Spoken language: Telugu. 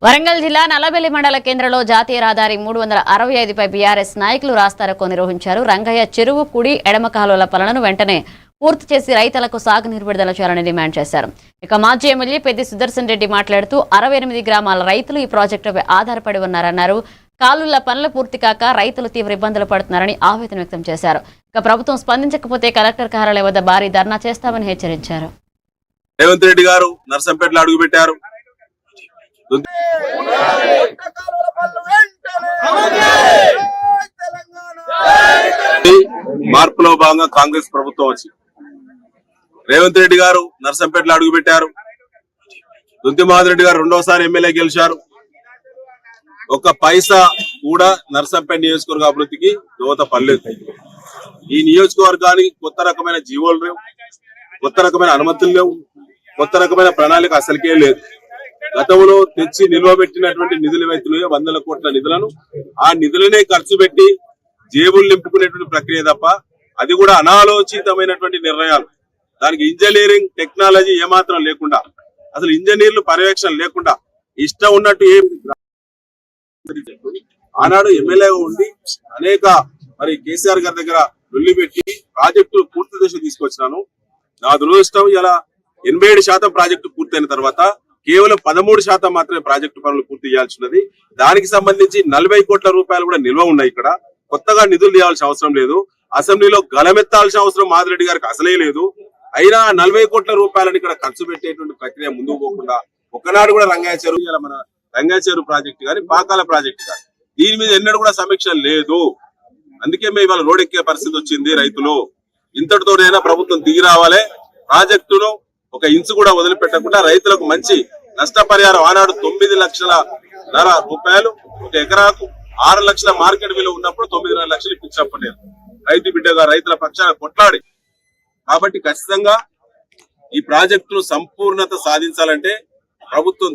వరంగల్ జిల్లా నల్లబెల్లి మండల కేంద్రంలో జాతీయ రహదారి 365పై బీఆర్ఎస్ నాయకులు రాస్తారోకో నిర్వహించారు. రంగయ్య చెరువు కుడి ఎడమ కాలువల పనులను వెంటనే పూర్తి చేసి రైతులకు సాగునీరు విడుదల చేయాలని డిమాండ్ చేశారు. ఇక మాజీ ఎమ్మెల్యే పెద్ది సుదర్శన్ రెడ్డి మాట్లాడుతూ 68 గ్రామాల రైతులు ఈ ప్రాజెక్టుపై ఆధారపడి ఉన్నారన్నారు. కాలువల పనులు పూర్తి కాక రైతులు తీవ్ర ఇబ్బందులు పడుతున్నారని ఆవేదన వ్యక్తం చేశారు. ఇక ప్రభుత్వం స్పందించకపోతే కలెక్టర్ కార్యాలయం వద్ద భారీ ధర్నా చేస్తామని హెచ్చరించారు. రేవంత్ రెడ్డి గారు నర్సంపేటలో అడుగుపెట్టారు. మార్పులో భాగంగా కాంగ్రెస్ ప్రభుత్వం వచ్చి రేవంత్ రెడ్డి గారు నర్సంపేటలో అడుగుపెట్టారు. దుద్దిమోహన్ రెడ్డి గారు రెండోసారి ఎమ్మెల్యే గెలిచారు. ఒక్క పైసా కూడా నర్సంపేట నియోజకవర్గ అభివృద్ధికి దోహద పడలేదు. ఈ నియోజకవర్గానికి కొత్త రకమైన జీవోలు లేవు, కొత్త రకమైన అనుమతులు లేవు, కొత్త రకమైన ప్రణాళిక అసలుకే లేదు. గతంలో తెచ్చి నిల్వ పెట్టినటువంటి నిధులు ఏవైతున్నాయో 100 కోట్ల నిధులను ఆ నిధులనే ఖర్చు పెట్టి జేబులు నింపుకునేటువంటి ప్రక్రియ తప్ప అది కూడా అనాలోచితమైనటువంటి నిర్ణయాలు. దానికి ఇంజనీరింగ్ టెక్నాలజీ ఏమాత్రం లేకుండా, అసలు ఇంజనీర్లు పర్యవేక్షణ లేకుండా ఇష్టం ఉన్నట్టు ఆనాడు ఎమ్మెల్యేగా ఉండి అనేక కేసీఆర్ గారి దగ్గర లొల్లి పెట్టి ప్రాజెక్టు పూర్తి దశ తీసుకొచ్చినాను. నా దురదృష్టం ఇలా 87% ప్రాజెక్టు పూర్తయిన తర్వాత కేవలం 13% మాత్రమే ప్రాజెక్టు పనులు పూర్తి చేయాల్సి ఉన్నది. దానికి సంబంధించి 40 కోట్ల రూపాయలు కూడా నిల్వ ఉన్నాయి. ఇక్కడ కొత్తగా నిధులు తీయాల్సిన అవసరం లేదు. అసెంబ్లీలో గలమెత్తాల్సిన అవసరం మాదిరెడ్డి గారికి అసలే లేదు. అయినా 40 కోట్ల రూపాయలను ఇక్కడ ఖర్చు పెట్టేటువంటి ప్రక్రియ ముందుకు పోకుండా ఒకనాడు కూడా రంగయ్య చెరువు, మన రంగయ్య చెరువు ప్రాజెక్టు కానీ పాకాల ప్రాజెక్టు కానీ దీని మీద ఎన్నడూ కూడా సమీక్ష లేదు. అందుకే మేము ఇవాళ రోడ్ ఎక్కే పరిస్థితి వచ్చింది. రైతులు ఇంతటితోనైనా ప్రభుత్వం దిగి రావాలి. ప్రాజెక్టును ఒక ఇంచు కూడా వదిలిపెట్టకుండా రైతులకు మంచి నష్టపరిహారం ఆనాడు 9 లక్షల రూపాయలు ఒక ఎకరాకు 6 లక్షల మార్కెట్ విలువ ఉన్నప్పుడు 9.5 లక్షలు ఇప్పించలేదు. రైతు బిడ్డగా రైతుల పక్షాన కొట్లాడి. కాబట్టి ఖచ్చితంగా ఈ ప్రాజెక్టును సంపూర్ణత సాధించాలంటే ప్రభుత్వం